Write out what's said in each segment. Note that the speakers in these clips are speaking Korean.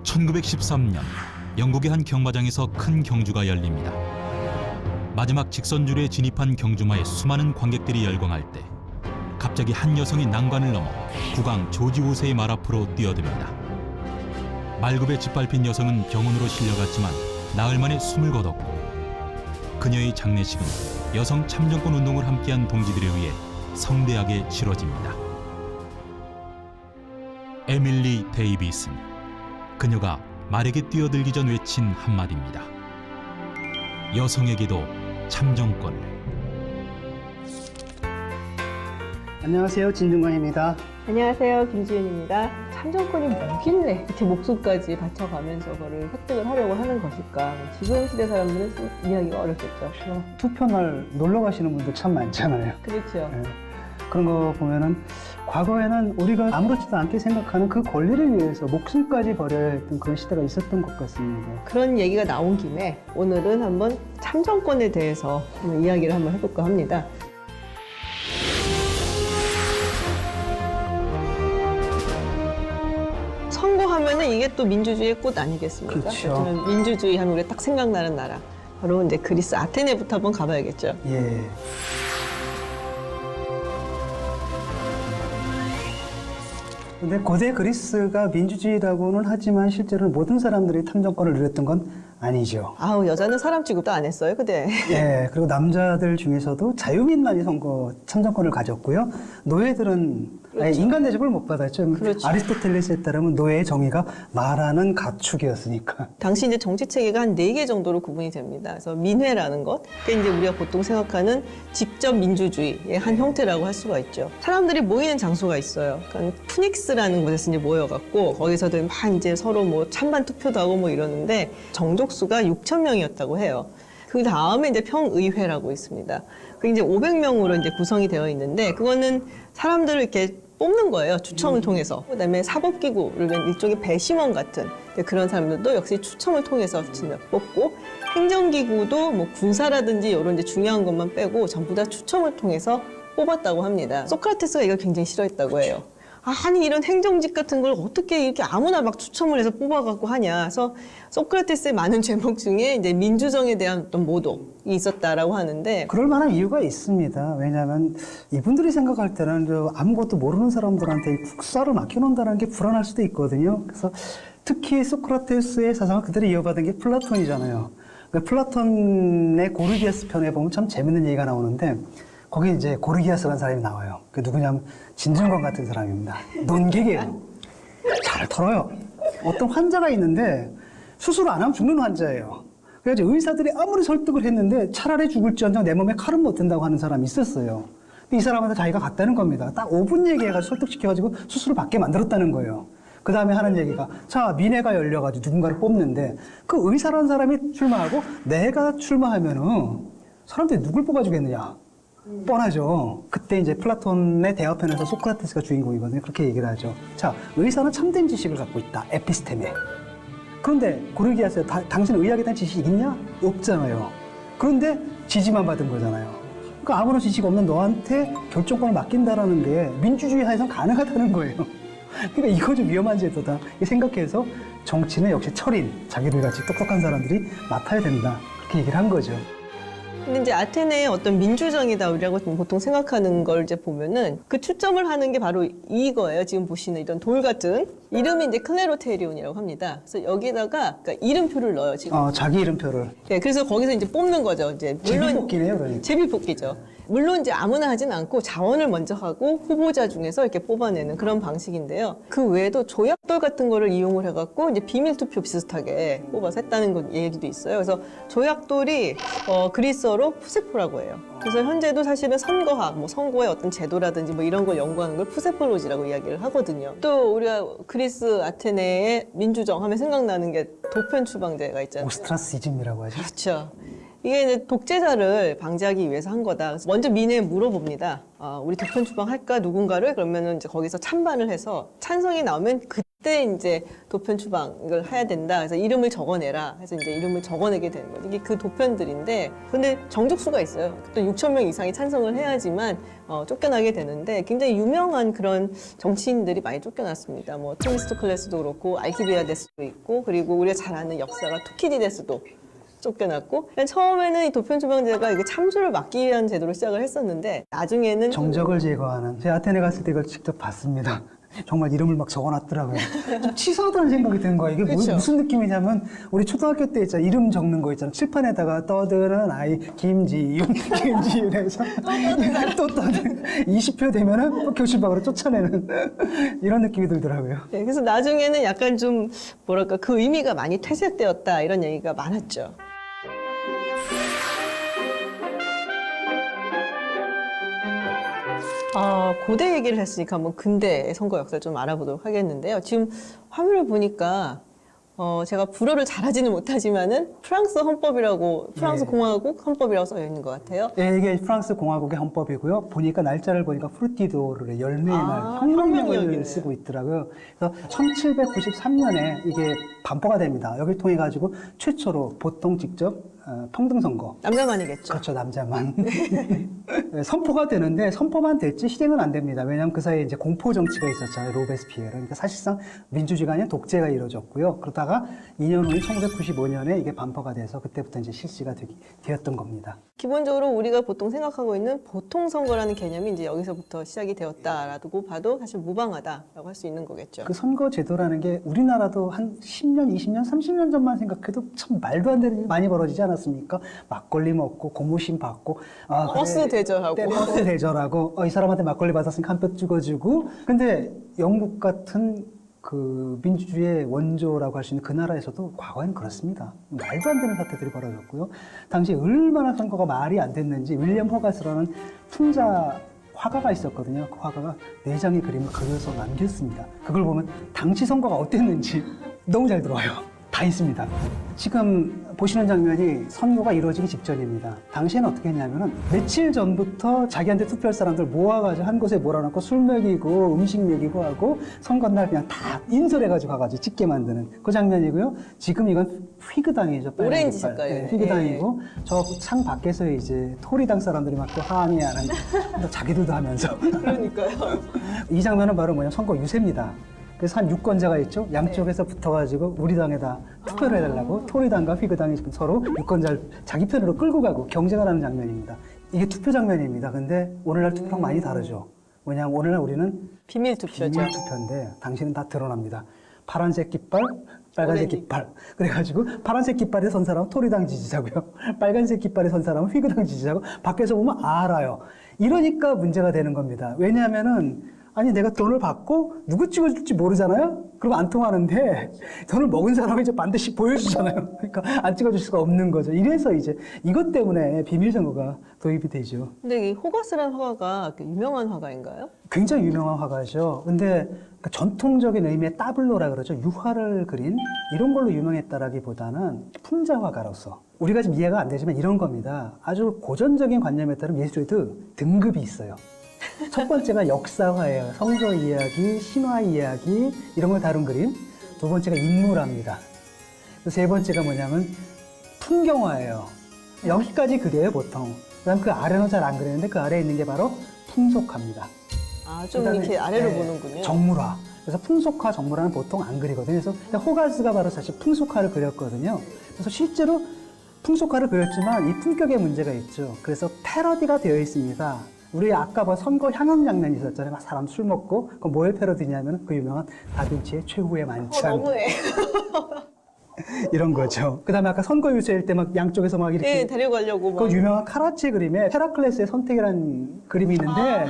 1913년 영국의 한 경마장에서 큰 경주가 열립니다. 마지막 직선주로에 진입한 경주마에 수많은 관객들이 열광할 때 갑자기 한 여성이 난관을 넘어 국왕 조지 5세의 말 앞으로 뛰어듭니다. 말굽에 짓밟힌 여성은 병원으로 실려갔지만 나흘 만에 숨을 거뒀고, 그녀의 장례식은 여성 참정권 운동을 함께한 동지들에 의해 성대하게 치러집니다. 에밀리 데이비슨, 그녀가 말에게 뛰어들기 전 외친 한마디입니다. 여성에게도 참정권을. 안녕하세요, 진중권입니다. 안녕하세요, 김지윤입니다. 참정권이 뭐길래 이렇게 목숨까지 바쳐가면서 그거를 획득을 하려고 하는 것일까? 지금 시대 사람들은 이해하기가 어렵겠죠. 투표날 놀러 가시는 분들 참 많잖아요. 그렇죠. 네. 그런 거 보면은 과거에는 우리가 아무렇지도 않게 생각하는 그 권리를 위해서 목숨까지 버려야 했던 그런 시대가 있었던 것 같습니다. 그런 얘기가 나온 김에 오늘은 한번 참정권에 대해서 이야기를 한번 해볼까 합니다. 선거하면은 이게 또 민주주의의 꽃 아니겠습니까? 그렇죠. 저는 민주주의 하면 우리가 딱 생각나는 나라. 바로 이제 그리스 아테네부터 한번 가봐야겠죠. 예. 근데 고대 그리스가 민주주의라고는 하지만 실제로는 모든 사람들이 탐정권을 누렸던 건 아니죠. 아우, 여자는 사람 취급도 안 했어요, 그때. 예, 그리고 남자들 중에서도 자유민만이 참정권을 가졌고요. 노예들은 아예 인간 대접을 못 받았죠. 그렇죠. 아리스토텔레스에 따르면 노예의 정의가 말하는 가축이었으니까. 당시 이제 정치 체계가 한 4개 정도로 구분이 됩니다. 그래서 민회라는 것, 그게 이제 우리가 보통 생각하는 직접 민주주의의 한 형태라고 할 수가 있죠. 사람들이 모이는 장소가 있어요. 그러니까 푸닉스라는 곳에서 이제 모여갖고 거기서들 막 이제 서로 뭐 찬반 투표도 하고 뭐 이러는데 정족수가 6천 명이었다고 해요. 그 다음에 이제 평의회라고 있습니다. 그게 이제 500명으로 이제 구성이 되어 있는데 그거는 사람들을 이렇게 뽑는 거예요. 추첨을 통해서. 그다음에 사법기구를 일종의 배심원 같은 그런 사람들도 역시 추첨을 통해서 뽑고, 행정기구도 뭐 군사라든지 이런 이제 중요한 것만 빼고 전부 다 추첨을 통해서 뽑았다고 합니다. 소크라테스가 이걸 굉장히 싫어했다고 해요. 아니 이런 행정직 같은 걸 어떻게 이렇게 아무나 막 추첨을 해서 뽑아갖고 하냐. 그래서 소크라테스의 많은 제목 중에 이제 민주정에 대한 어떤 모독이 있었다라고 하는데, 그럴 만한 이유가 있습니다. 왜냐하면 이분들이 생각할 때는 아무것도 모르는 사람들한테 국사를 맡겨놓는다는 게 불안할 수도 있거든요. 그래서 특히 소크라테스의 사상을 그대로 이어받은 게 플라톤이잖아요. 플라톤의 고르기아스 편에 보면 참 재밌는 얘기가 나오는데, 거기 이제 고르기아스라는 사람이 나와요. 그 누구냐면 진중권 같은 사람입니다. 논객이에요. 잘 털어요. 어떤 환자가 있는데 수술 안 하면 죽는 환자예요. 그래서 의사들이 아무리 설득을 했는데 차라리 죽을지언정 내 몸에 칼은 못 든다고 하는 사람이 있었어요. 근데 이 사람한테 자기가 갔다는 겁니다. 딱 5분 얘기해가지고 설득시켜가지고 수술을 받게 만들었다는 거예요. 그 다음에 하는 얘기가, 자, 민회가 열려가지고 누군가를 뽑는데 그 의사라는 사람이 출마하고 내가 출마하면은 사람들이 누굴 뽑아주겠느냐. 뻔하죠. 그때 이제 플라톤의 대화편에서 소크라테스가 주인공이거든요. 그렇게 얘기를 하죠. 자, 의사는 참된 지식을 갖고 있다. 에피스테메. 그런데 고르기아스, 당신은 의학에 대한 지식이 있냐? 없잖아요. 그런데 지지만 받은 거잖아요. 그러니까 아무런 지식 없는 너한테 결정권을 맡긴다라는 게 민주주의 하에선 가능하다는 거예요. 그러니까 이거 좀 위험한 제도다. 생각해서 정치는 역시 철인, 자기들 같이 똑똑한 사람들이 맡아야 된다. 그렇게 얘기를 한 거죠. 근데 이제 아테네의 어떤 민주정이다 우리라고 보통 생각하는 걸 이제 보면은 그 추첨을 하는 게 바로 이거예요. 지금 보시는 이런 돌 같은 이름이 이제 클레로테리온이라고 합니다. 그래서 여기다가 그러니까 이름표를 넣어요. 지금. 자기 이름표를. 네, 그래서 거기서 이제 뽑는 거죠. 이제 물론 제비뽑기네요, 그러니까. 제비뽑기죠. 물론 이제 아무나 하진 않고 자원을 먼저 하고 후보자 중에서 이렇게 뽑아내는 그런 방식인데요. 그 외에도 조약돌 같은 거를 이용을 해갖고 이제 비밀투표 비슷하게 뽑아서 했다는 거 얘기도 있어요. 그래서 조약돌이 그리스어로 푸세포라고 해요. 그래서 현재도 사실은 선거학, 뭐 선거의 어떤 제도라든지 뭐 이런 걸 연구하는 걸 푸세폴로지라고 이야기를 하거든요. 또 우리가 그리스 아테네의 민주정 하면 생각나는 게 도편 추방제가 있잖아요. 오스트라시즘이라고 하죠. 그렇죠. 이게 이제 독재자를 방지하기 위해서 한 거다. 그래서 먼저 민회에 물어봅니다. 우리 도편 추방 할까 누군가를 그러면은 이제 거기서 찬반을 해서 찬성이 나오면 그때 이제 도편 추방을 해야 된다. 그래서 이름을 적어내라. 해서 이제 이름을 적어내게 되는 거죠. 이게 그 도편들인데, 근데 정족수가 있어요. 또 6천 명 이상이 찬성을 해야지만 쫓겨나게 되는데 굉장히 유명한 그런 정치인들이 많이 쫓겨났습니다. 뭐 테미스토클레스도 그렇고 알키비아데스도 있고 그리고 우리가 잘 아는 역사가 투키디데스도 쫓겨났고 그러니까 처음에는 이 도편추방제가 이게 참수를 막기 위한 제도로 시작을 했었는데 나중에는 정적을 제거하는. 제가 아테네 갔을 때 이걸 직접 봤습니다. 정말 이름을 막 적어놨더라고요. 좀 치사하다는 생각이 드는 거예요. 이게 그쵸? 무슨 느낌이냐면 우리 초등학교 때 있잖아 이름 적는 거 있잖아. 칠판에다가 떠드는 아이 김지윤 김지윤에서 또 떠든 20표 되면은 또 교실 밖으로 쫓아내는 이런 느낌이 들더라고요. 네, 그래서 나중에는 약간 좀 뭐랄까 그 의미가 많이 퇴색되었다 이런 얘기가 많았죠. 고대 얘기를 했으니까 한번 근대 선거 역사를 좀 알아보도록 하겠는데요. 지금 화면을 보니까 제가 불어를 잘하지는 못하지만은 프랑스 헌법이라고 프랑스 네. 공화국 헌법이라고 써 있는 것 같아요. 네, 이게 프랑스 공화국의 헌법이고요. 보니까 날짜를 보니까 프루티도르의 열매의 날, 혁명력이네요. 혁명력을 쓰고 있더라고요. 그래서 1793년에 이게 반포가 됩니다. 여기를 통해 가지고 최초로 보통 직접 평등선거. 남자만이겠죠. 그렇죠, 남자만. 네, 선포가 되는데 선포만 됐지 실행은 안 됩니다. 왜냐하면 그 사이에 이제 공포 정치가 있었잖아요. 로베스피에르. 그러니까 사실상 민주주의가 아닌 독재가 이루어졌고요. 그러다가 2년 후인 1995년에 이게 반포가 돼서 그때부터 이제 실시가 되었던 겁니다. 기본적으로 우리가 보통 생각하고 있는 보통 선거라는 개념이 이제 여기서부터 시작이 되었다라고 봐도 사실 무방하다라고 할 수 있는 거겠죠. 그 선거 제도라는 게 우리나라도 한 10년, 20년, 30년 전만 생각해도 참 말도 안 되는 일이 많이 벌어지지 않았습니까? 막걸리 먹고 고무신 받고 버스 대절하고. 버스 대절하고 이 사람한테 막걸리 받았으니까 한 표 찍어주고. 근데 영국 같은 그 민주주의의 원조라고 할 수 있는 그 나라에서도 과거에는 그렇습니다. 말도 안 되는 사태들이 벌어졌고요. 당시 얼마나 선거가 말이 안 됐는지 윌리엄 호가스라는 풍자 화가가 있었거든요. 그 화가가 4장의 그림을 그려서 남겼습니다. 그걸 보면 당시 선거가 어땠는지 너무 잘 들어와요. 다 있습니다. 지금 보시는 장면이 선거가 이루어지기 직전입니다. 당시에는 어떻게 했냐면은 며칠 전부터 자기한테 투표할 사람들 모아가지고 한 곳에 몰아놓고 술 먹이고 음식 먹이고 하고 선거날 그냥 다 인솔해가지고 가가지고 찍게 만드는 그 장면이고요. 지금 이건 휘그당이죠. 오렌지 색깔. 네, 휘그당이고 저 창 밖에서 이제 토리당 사람들이 막 또 항의하는 자기들도 하면서 그러니까요. 이 장면은 바로 뭐냐 선거 유세입니다. 그래서 한 유권자가 있죠. 양쪽에서 붙어가지고 우리 당에다 투표를 해달라고 토리당과 휘그당이 지금 서로 유권자를 자기 편으로 끌고 가고 경쟁을 하는 장면입니다. 이게 투표 장면입니다. 근데 오늘날 투표랑 많이 다르죠. 뭐냐면 오늘날 우리는 비밀 투표죠. 비밀 투표인데 당신은 다 드러납니다. 파란색 깃발, 빨간색 오렌지. 깃발. 그래가지고 파란색 깃발에 선 사람은 토리당 지지자고요. 빨간색 깃발에 선 사람은 휘그당 지지자고 밖에서 보면 알아요. 이러니까 문제가 되는 겁니다. 왜냐하면은 아니 내가 돈을 받고 누구 찍어줄지 모르잖아요. 그리고 안 통하는데 돈을 먹은 사람이 이제 반드시 보여주잖아요. 그러니까 안 찍어줄 수가 없는 거죠. 이래서 이제 이것 때문에 비밀 선거가 도입이 되죠. 근데 이 호가스라는 화가가 유명한 화가인가요? 굉장히 유명한 화가죠. 근데 그 전통적인 의미의 따블로라 그러죠. 유화를 그린 이런 걸로 유명했다라기보다는 풍자 화가로서 우리가 지금 이해가 안 되지만 이런 겁니다. 아주 고전적인 관념에 따르면 예술에도 등급이 있어요. 첫 번째가 역사화예요. 성서 이야기, 신화 이야기 이런 걸 다룬 그림. 두 번째가 인물화입니다. 세 번째가 뭐냐면 풍경화예요. 여기까지 그려요 보통. 그다음 그 아래는 잘 안 그리는데 그 아래에 있는 게 바로 풍속화입니다. 좀 그다음에, 이렇게 아래로 네, 보는군요. 정물화. 그래서 풍속화, 정물화는 보통 안 그리거든요. 그래서 호가스가 바로 사실 풍속화를 그렸거든요. 그래서 실제로 풍속화를 그렸지만 이 품격에 문제가 있죠. 그래서 패러디가 되어 있습니다. 우리 아까 본 선거 향응 장면이 있었잖아요. 막 사람 술 먹고 그 뭐의 패러디냐면 그 유명한 다빈치의 최후의 만찬 너무해. 이런 거죠. 그다음에 아까 선거 유세일 때 막 양쪽에서 막 이렇게 네, 데려가려고 막. 그 유명한 카라체 그림에 헤라클레스의 선택이라는 그림이 있는데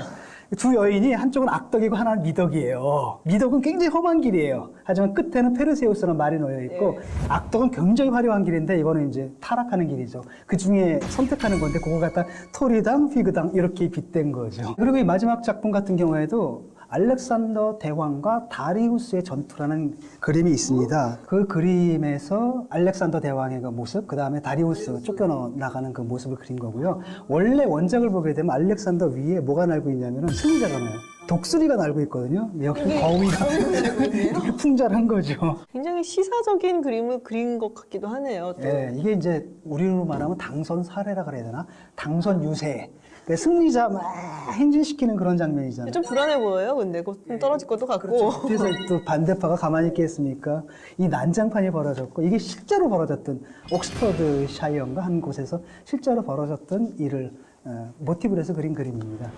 두 여인이 한쪽은 악덕이고 하나는 미덕이에요. 미덕은 굉장히 험한 길이에요. 하지만 끝에는 페르세우스라는 말이 놓여 있고 악덕은 굉장히 화려한 길인데 이거는 이제 타락하는 길이죠. 그 중에 선택하는 건데 그걸 갖다 토리당, 휘그당 이렇게 빗댄 거죠. 그리고 이 마지막 작품 같은 경우에도 알렉산더 대왕과 다리우스의 전투라는 그림이 있습니다. 그 그림에서 알렉산더 대왕의 그 모습, 그 다음에 다리우스 쫓겨나가는 그 모습을 그린 거고요. 원래 원작을 보게 되면 알렉산더 위에 뭐가 날고 있냐면은 승리자가 나요. 독수리가 날고 있거든요. 여기 거위가 이렇게 풍자한 거죠. 굉장히 시사적인 그림을 그린 것 같기도 하네요. 또. 예, 이게 이제 우리로 말하면 당선 사례라 그래야 되나? 당선 유세. 승리자 막 행진시키는 그런 장면이잖아요. 좀 불안해 보여요. 근데 곧 떨어질 것도 같고. 그래서 또 반대파가 가만히 있겠습니까? 이 난장판이 벌어졌고 이게 실제로 벌어졌던 옥스퍼드 샤이어인가 한 곳에서 실제로 벌어졌던 일을 모티브로 해서 그린 그림입니다.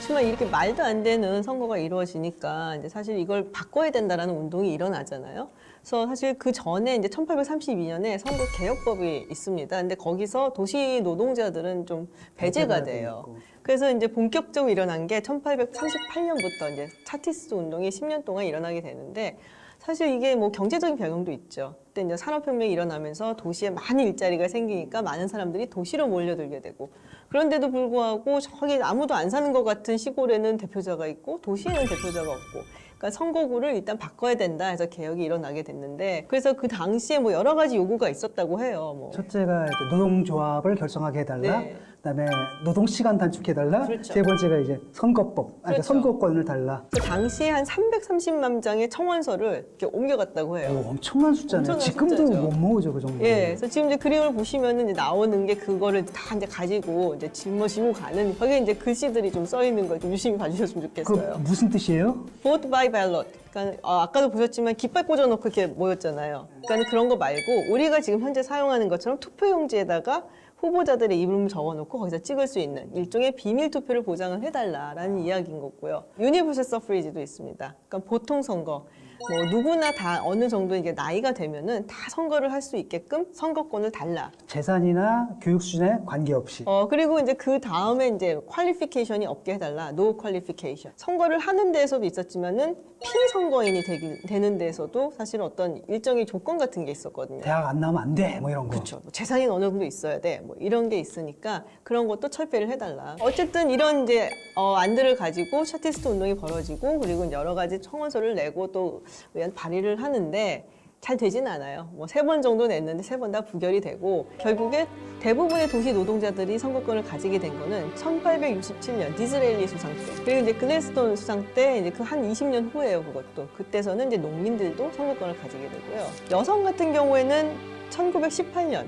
정말 이렇게 말도 안 되는 선거가 이루어지니까 이제 사실 이걸 바꿔야 된다라는 운동이 일어나잖아요. 그래서 사실 그 전에 이제 1832년에 선거 개혁법이 있습니다. 근데 거기서 도시 노동자들은 좀 배제가 돼요. 그래서 이제 본격적으로 일어난 게 1838년부터 이제 차티스트 운동이 10년 동안 일어나게 되는데 사실 이게 뭐 경제적인 배경도 있죠. 그때 이제 산업혁명이 일어나면서 도시에 많은 일자리가 생기니까 많은 사람들이 도시로 몰려들게 되고 그런데도 불구하고 저기 아무도 안 사는 것 같은 시골에는 대표자가 있고 도시에는 대표자가 없고 그러니까 선거구를 일단 바꿔야 된다 해서 개혁이 일어나게 됐는데 그래서 그 당시에 뭐 여러 가지 요구가 있었다고 해요. 뭐. 첫째가 이제 노동조합을 결성하게 해달라. 네. 그다음에 노동시간 단축해달라. 그렇죠. 세 번째가 이제 선거법, 그러니까 그렇죠. 선거권을 달라. 그 당시에 한 330만 장의 청원서를 이렇게 옮겨갔다고 해요. 오, 엄청난 숫자네요. 엄청난 지금도 숫자죠. 못 모으죠, 그 정도. 예, 그래서 지금 이제 그림을 보시면은 이제 나오는 게 그거를 다 이제 가지고 이제 짊어지고 가는 거기에 이제 글씨들이 좀 써 있는 거 좀 유심히 봐주셨으면 그 좋겠어요. 무슨 뜻이에요? Vote by ballot. 그러니까 아까도 보셨지만 깃발 꽂아놓고 이렇게 모였잖아요. 그러니까 그런 거 말고 우리가 지금 현재 사용하는 것처럼 투표용지에다가 후보자들의 이름을 적어놓고 거기서 찍을 수 있는 일종의 비밀 투표를 보장을 해달라라는 이야기인 거고요. 유니버설 서프리지도 있습니다. 그러니까 보통 선거. 뭐 누구나 다 어느 정도 이게 나이가 되면은 다 선거를 할 수 있게끔 선거권을 달라. 재산이나 교육 수준에 관계없이. 그리고 이제 그 다음에 이제 퀄리피케이션이 없게 해달라. No qualification. 선거를 하는 데에서도 있었지만은 피선거인이 되는 데에서도 사실 어떤 일정의 조건 같은 게 있었거든요. 대학 안 나오면 안 돼, 뭐 이런 거. 그렇죠. 뭐 재산이 어느 정도 있어야 돼. 뭐 이런 게 있으니까 그런 것도 철폐를 해달라. 어쨌든 이런 이제 안들을 가지고 차티스트 운동이 벌어지고 그리고 이제 여러 가지 청원서를 내고 또 의원 발의를 하는데 잘 되지는 않아요. 뭐 3번 정도 냈는데 3번 다 부결이 되고 결국에 대부분의 도시 노동자들이 선거권을 가지게 된 거는 1867년 디즈레일리 수상 때 그리고 이제 글래스톤 수상 때 이제 그 한 20년 후에요. 그것도 그때서는 이제 농민들도 선거권을 가지게 되고요. 여성 같은 경우에는 1918년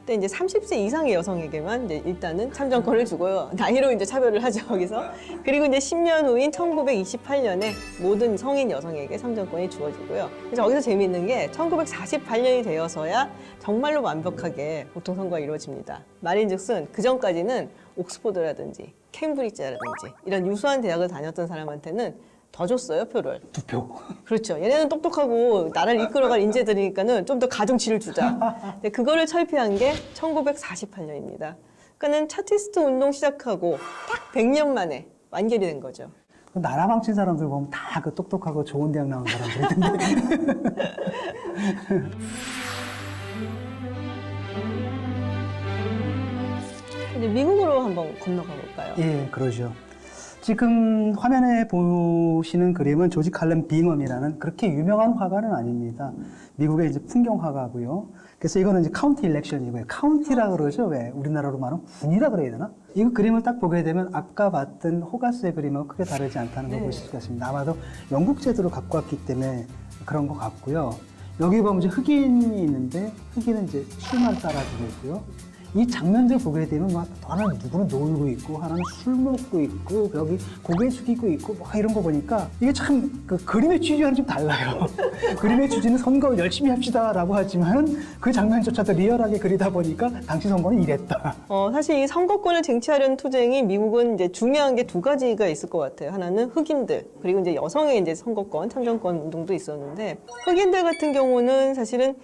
그때 이제 30세 이상의 여성에게만 이제 일단은 참정권을 주고요. 나이로 이제 차별을 하죠, 거기서. 그리고 이제 10년 후인 1928년에 모든 성인 여성에게 참정권이 주어지고요. 그래서 여기서 재미있는 게 1948년이 되어서야 정말로 완벽하게 보통 선거가 이루어집니다. 말인즉슨 그 전까지는 옥스포드라든지 케임브리지라든지 이런 유수한 대학을 다녔던 사람한테는 더 줬어요, 표를. 2표. 그렇죠. 얘네는 똑똑하고 나라를 이끌어갈 인재들이니까는 좀 더 가중치를 주자. 근데 그거를 철폐한 게 1948년입니다. 그러니까는 차티스트 운동 시작하고 딱 100년 만에 완결이 된 거죠. 나라 망친 사람들 보면 다 그 똑똑하고 좋은 대학 나온 사람들인데. 이제 미국으로 한번 건너가 볼까요? 예, 그러죠. 지금 화면에 보시는 그림은 조지 칼럼 빙엄이라는 그렇게 유명한 화가는 아닙니다. 미국의 이제 풍경화가고요. 그래서 이거는 이제 카운티 일렉션이고요. 카운티라 그러죠. 왜? 우리나라로 말하면 군이라 그래야 되나? 이 그림을 딱 보게 되면 아까 봤던 호가스의 그림하고 크게 다르지 않다는 걸 보실 수 있습니다. 아마도 영국 제도로 갖고 왔기 때문에 그런 것 같고요. 여기 보면 이제 흑인이 있는데 흑인은 이제 술만 따라주고 있고요. 이 장면들 보게 되면 막 하나는 누구는 놀고 있고 하나는 술 먹고 있고 여기 고개 숙이고 있고 막 이런 거 보니까 이게 참 그 그림의 취지와는 좀 달라요. 그림의 취지는 선거 열심히 합시다라고 하지만 그 장면조차도 리얼하게 그리다 보니까 당시 선거는 이랬다. 사실 이 선거권을 쟁취하려는 투쟁이 미국은 이제 중요한 게 2가지가 있을 것 같아요. 하나는 흑인들 그리고 이제 여성의 이제 선거권, 참정권 운동도 있었는데 흑인들 같은 경우는 사실은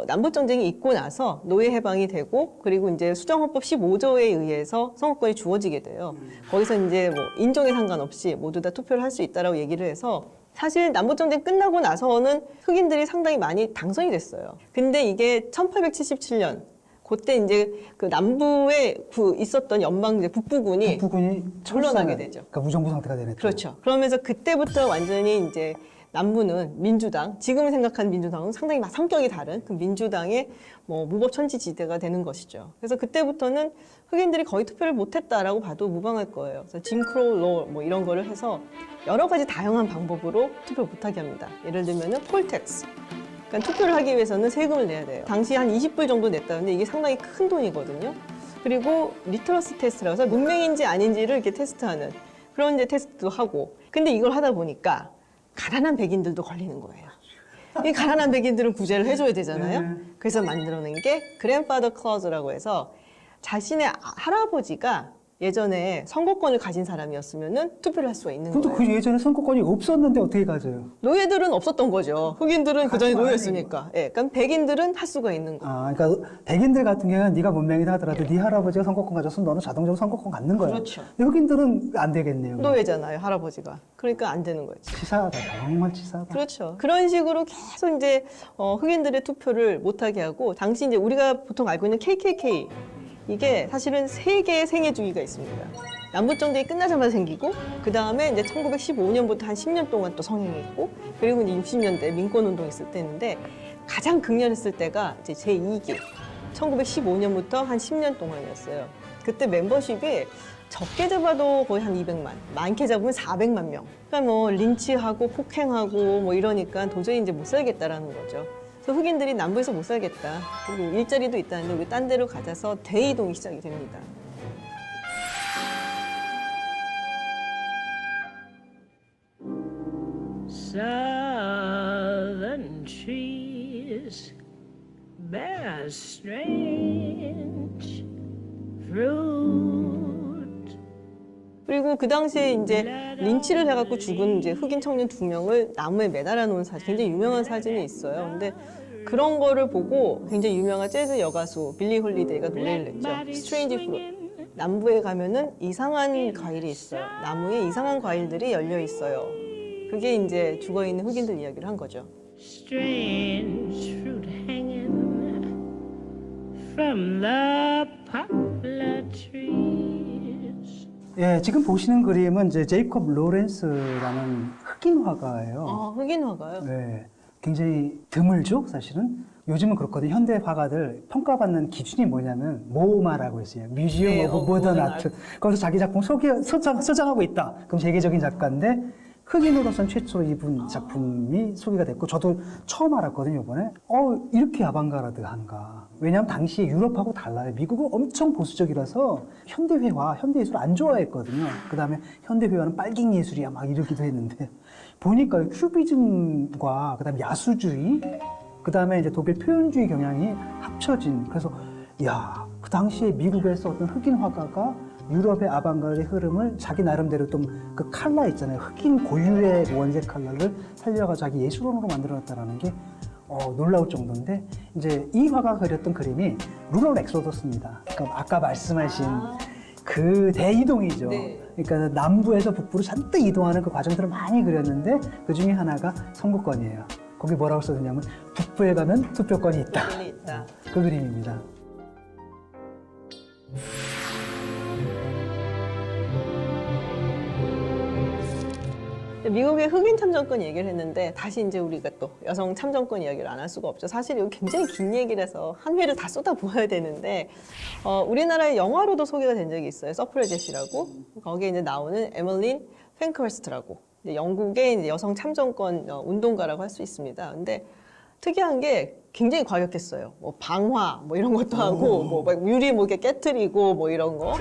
남북 전쟁이 있고 나서 노예 해방이 되고 그리고 이제 수정헌법 15조에 의해서 선거권이 주어지게 돼요. 거기서 이제 뭐 인종에 상관없이 모두 다 투표를 할 수 있다라고 얘기를 해서 사실 남북 전쟁 끝나고 나서는 흑인들이 상당히 많이 당선이 됐어요. 근데 이게 1877년 그때 이제 그 남부에 있었던 연방 이제 북부군이 북부군이 물러나게 철수하는, 되죠. 그러니까 무정부 상태가 되네. 그렇죠. 그러면서 그때부터 완전히 이제 남부는 민주당, 지금 생각하는 민주당은 상당히 막 성격이 다른 그 민주당의 뭐 무법천지지대가 되는 것이죠. 그래서 그때부터는 흑인들이 거의 투표를 못했다라고 봐도 무방할 거예요. 그래서 짐크로우 뭐 이런 거를 해서 여러 가지 다양한 방법으로 투표를 못하게 합니다. 예를 들면은 폴텍스. 그러니까 투표를 하기 위해서는 세금을 내야 돼요. 당시 한 20불 정도 냈다는데 이게 상당히 큰 돈이거든요. 그리고 리터러시 테스트라고 해서 문맹인지 아닌지를 이렇게 테스트하는 그런 이제 테스트도 하고. 근데 이걸 하다 보니까 가난한 백인들도 걸리는 거예요. 이 가난한 백인들은 구제를 해줘야 되잖아요. 그래서 만들어낸 게 그랜파더 클로즈라고 해서 자신의 할아버지가 예전에 선거권을 가진 사람이었으면은 투표를 할 수가 있는 근데 거예요. 그 예전에 선거권이 없었는데 어떻게 가져요? 노예들은 없었던 거죠. 흑인들은 그전에 노예였으니까. 예, 그러니까 백인들은 할 수가 있는 거예요. 아, 그러니까 백인들 같은 경우는 네가 문맹이다 하더라도 네 할아버지가 선거권 가졌으면 너는 자동적으로 선거권 갖는 거야. 그렇죠. 근데 흑인들은 안 되겠네요. 노예잖아요, 할아버지가. 그러니까 안 되는 거지. 치사하다, 정말 치사하다. 그렇죠. 그런 식으로 계속 이제 흑인들의 투표를 못하게 하고, 당시 이제 우리가 보통 알고 있는 KKK 이게 사실은 세 개의 생애 주기가 있습니다. 남북전쟁이 끝나자마자 생기고, 그 다음에 이제 1915년부터 한 10년 동안 또 성행했고, 그리고 이제 60년대 민권운동 있을 때인데, 가장 극렬했을 때가 이제 제2기 1915년부터 한 10년 동안이었어요. 그때 멤버십이 적게 잡아도 거의 한 200만, 많게 잡으면 400만 명. 그러니까 뭐 린치하고 폭행하고 뭐 이러니까 도저히 이제 못 살겠다라는 거죠. 그래서 흑인들이 남부에서 못 살겠다. 그리고 일자리도 있다는데 우리 딴 데로 가자서 대이동이 시작이 됩니다. Southern trees bear strange fruit. 그리고 그 당시에 이제 린치를 해갖고 죽은 이제 흑인 청년 2명을 나무에 매달아 놓은 사진, 굉장히 유명한 사진이 있어요. 근데 그런 거를 보고 굉장히 유명한 재즈 여가수 빌리 홀리데이가 노래를 냈죠. 스트레인지 프루트. 남부에 가면은 이상한 과일이 있어요. 나무에 이상한 과일들이 열려 있어요. 그게 이제 죽어 있는 흑인들 이야기를 한 거죠. Strange fruit hanging from the poplar trees. 예, 지금 보시는 그림은 이제 제이콥 로렌스라는 흑인 화가예요. 아, 흑인 화가요? 네, 굉장히 드물죠, 사실은. 요즘은 그렇거든요. 현대 화가들 평가받는 기준이 뭐냐면 모마라고 있어요. 뮤지엄 네, 오브 모던 아트. 거기서 자기 작품 소장하고 있다. 그럼 세계적인 작가인데 흑인으로서는 최초로 이분 작품이 소개가 됐고, 저도 처음 알았거든요, 이번에. 이렇게 아방가르드한가. 왜냐하면 당시에 유럽하고 달라요. 미국은 엄청 보수적이라서 현대회화, 현대예술을 안 좋아했거든요. 그 다음에 현대회화는 빨갱이 예술이야 막 이러기도 했는데, 보니까 큐비즘과 그 다음에 야수주의, 그 다음에 이제 독일 표현주의 경향이 합쳐진, 그래서, 야, 그 당시에 미국에서 어떤 흑인 화가가 유럽의 아방가르드의 흐름을 자기 나름대로 좀 그 컬러 있잖아요. 흑인 고유의 원색 컬러를 살려가 자기 예술원으로 만들어놨다는 게 놀라울 정도인데, 이제 이 화가가 그렸던 그림이 루럴 엑소더스입니다. 그러니까 아까 말씀하신 그 대이동이죠. 네. 그러니까 남부에서 북부로 잔뜩 이동하는 그 과정들을 많이 그렸는데, 그 중에 하나가 선거권이에요. 거기 뭐라고 써주냐면 북부에 가면 투표권이 있다. 흑인이 있다. 그 그림입니다. 미국의 흑인 참정권 얘기를 했는데, 다시 이제 우리가 또 여성 참정권 이야기를 안 할 수가 없죠. 사실 이거 굉장히 긴 얘기라서 한 회를 다 쏟아부어야 되는데, 우리나라의 영화로도 소개가 된 적이 있어요. 서프레젯이라고. 거기에 이제 나오는 에멀린 팬크러스트라고. 영국의 이제 여성 참정권 운동가라고 할 수 있습니다. 근데 특이한 게 굉장히 과격했어요. 뭐 방화 뭐 이런 것도 하고, 뭐 막 유리 뭐 이렇게 깨트리고 뭐 이런 거.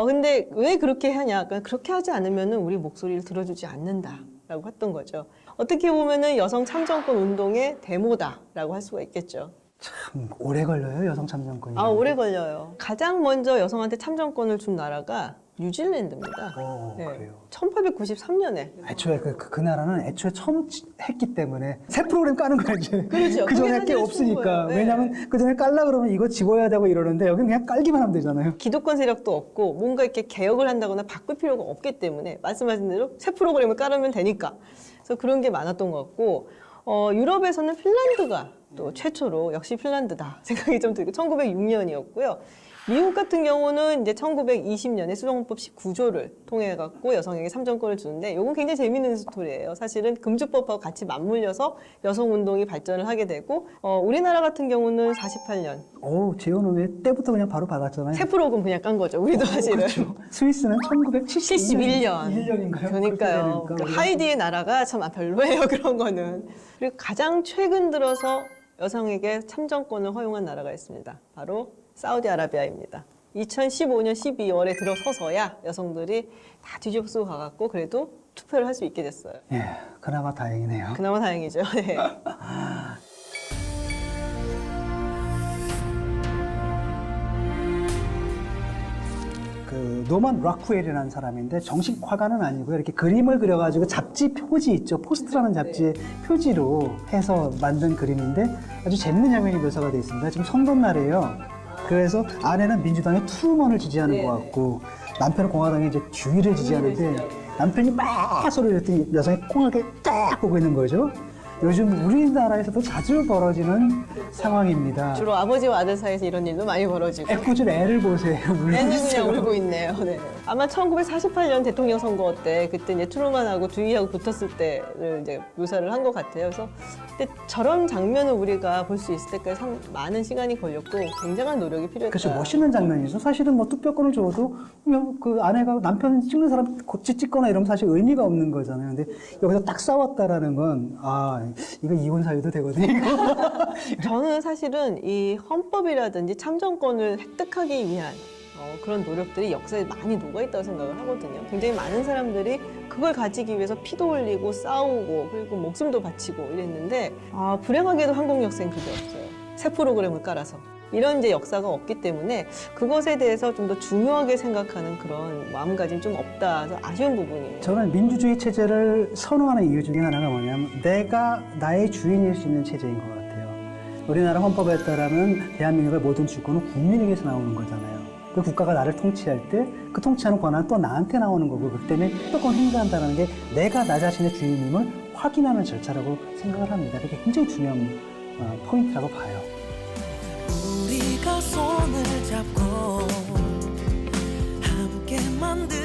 근데 왜 그렇게 하냐? 그러니까 그렇게 하지 않으면은 우리 목소리를 들어주지 않는다라고 했던 거죠. 어떻게 보면은 여성 참정권 운동의 데모다라고 할 수가 있겠죠. 참 오래 걸려요, 여성 참정권이. 아, 오래 걸려요. 가장 먼저 여성한테 참정권을 준 나라가 뉴질랜드입니다. 그래요. 1893년에. 애초에 그 나라는 애초에 처음 했기 때문에 새 프로그램 까는 거야 이제. 그렇죠. 그 전에 그게 할 게 사실은 없으니까. 좋은 거예요. 네. 왜냐하면 그 전에 깔라 그러면 이거 집어야 되고 이러는데 여기는 그냥 깔기만 하면 되잖아요. 기득권 세력도 없고 뭔가 이렇게 개혁을 한다거나 바꿀 필요가 없기 때문에 말씀하신 대로 새 프로그램을 깔으면 되니까. 그래서 그런 게 많았던 것 같고 유럽에서는 핀란드가 또 최초로 역시 핀란드다 생각이 좀 들고 1906년이었고요. 미국 같은 경우는 이제 1920년에 수정헌법 19조를 통해 갖고 여성에게 참정권을 주는데 이건 굉장히 재미있는 스토리예요. 사실은 금주법하고 같이 맞물려서 여성 운동이 발전을 하게 되고 우리나라 같은 경우는 48년 재혼은 왜 때부터 그냥 바로 받았잖아요. 새 프로그램 그냥 깐 거죠. 우리도 사실은. 그렇죠. 스위스는 1971년. 1년인가요? 그렇게 그러니까요. 되니까. 하이디의 나라가 참 별로예요. 그런 거는. 그리고 가장 최근 들어서 여성에게 참정권을 허용한 나라가 있습니다. 바로 사우디아라비아입니다. 2015년 12월에 들어서서야 여성들이 다 뒤집어 쓰고 가갖고 그래도 투표를 할 수 있게 됐어요. 예, 그나마 다행이네요. 그나마 다행이죠. 네. 그 노만 락웰이라는 사람인데 정식 화가는 아니고요. 이렇게 그림을 그려가지고 잡지 표지 있죠. 포스트라는 잡지의 표지로 해서 만든 그림인데 아주 재밌는 장면이 묘사가 되어 있습니다. 지금 선거날이에요. 그래서 아내는 민주당의 트루먼을 지지하는 것 같고 남편은 공화당의 이제 듀이를 지지하는데 남편이 막 소리를 냈더니 여성이 콩하게 딱 보고 있는 거죠. 요즘 우리나라에서도 자주 벌어지는 상황입니다. 주로 아버지와 아들 사이에서 이런 일도 많이 벌어지고. 애꿎은 애를 보세요. 울고 애는 있어요. 그냥 울고 있네요. 네. 아마 1948년 대통령 선거 때 그때 이제 트루먼하고 듀이하고 붙었을 때를 이제 묘사를 한 것 같아요. 그래서 근데 저런 장면을 우리가 볼 수 있을 때까지 참 많은 시간이 걸렸고 굉장한 노력이 필요했다. 그렇죠. 멋있는 장면이죠. 사실은 뭐 투표권을 줘도 그냥 그 아내가 남편 찍는 사람 고치 찍거나 이러면 사실 의미가 없는 거잖아요. 근데 여기서 딱 싸웠다라는 건 이거 이혼 사유도 되거든요. 저는 사실은 이 헌법이라든지 참정권을 획득하기 위한 그런 노력들이 역사에 많이 녹아있다고 생각을 하거든요. 굉장히 많은 사람들이 그걸 가지기 위해서 피도 흘리고 싸우고 그리고 목숨도 바치고 이랬는데 불행하게도 한국 역사엔 그게 없어요. 새 프로그램을 깔아서. 이런 이제 역사가 없기 때문에 그것에 대해서 좀 더 중요하게 생각하는 그런 마음가짐이 좀 없다. 그래서 아쉬운 부분이에요. 저는 민주주의 체제를 선호하는 이유 중에 하나가 뭐냐면 내가 나의 주인일 수 있는 체제인 것 같아요. 우리나라 헌법에 따르면 대한민국의 모든 주권은 국민에게서 나오는 거잖아요. 그 국가가 나를 통치할 때 그 통치하는 권한은 또 나한테 나오는 거고 그렇기 때문에 특권 행사한다는 게 내가 나 자신의 주인임을 확인하는 절차라고 생각을 합니다. 그게 굉장히 중요한 포인트라고 봐요. 우리가 손을 잡고 함께 만들